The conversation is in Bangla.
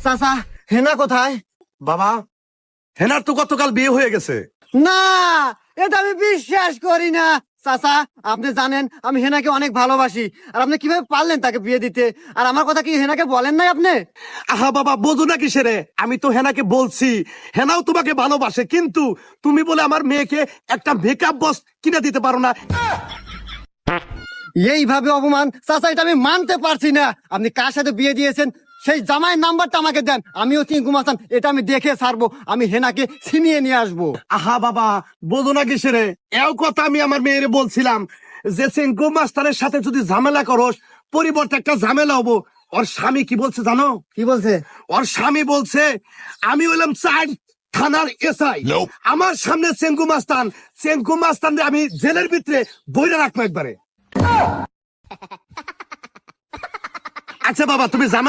চাচা হেনা কোথায়? বাবা, হেনার তো গতকাল বিয়ে হয়ে গেছে। না, এটা আমি বিশ্বাস করি না। চাচা আপনি জানেন আমি হেনাকে অনেক ভালোবাসি, আর আপনি কিভাবে পারলেন তাকে বিয়ে দিতে? আর আমার কথা কি হেনাকে বলেন নাই আপনি? আহা বাবা, বোঝো না কিসের? আমি তো হেনাকে বলছি, হেনাও তোমাকে ভালোবাসে, কিন্তু তুমি বলে আমার মেয়েকে একটা মেকআপ বক্স কিনে দিতে পারো না। এইভাবে অপমান চাচা, এটা আমি মানতে পারছি না। আপনি কার সাথে বিয়ে দিয়েছেন সেই জামাইয়ের নাম্বারটা আমাকে দেন, আমিও চিঙ্কু মাস্তান এটা আমি দেখে ছাড়বো, আমি হেনাকে ছিনিয়ে নিয়ে আসবো। আহা বাবা, বোঝো না কিসের? এও কথা আমি আমার মেয়েরে বলছিলাম যে সিংকু মাস্টারের সাথে যদি ঝামেলা করস, পরিবর্তে একটা ঝামেলা হবো। ওর স্বামী কি বলছে জানো? কি বলছে? ওর স্বামী বলছে আমি হইলাম 4 থানার এসআই, আমার সামনে চেঙ্কু মাস্তান আমি জেলের ভিতরে বইরা রাখবো একবারে। আচ্ছা বাবা, তুমি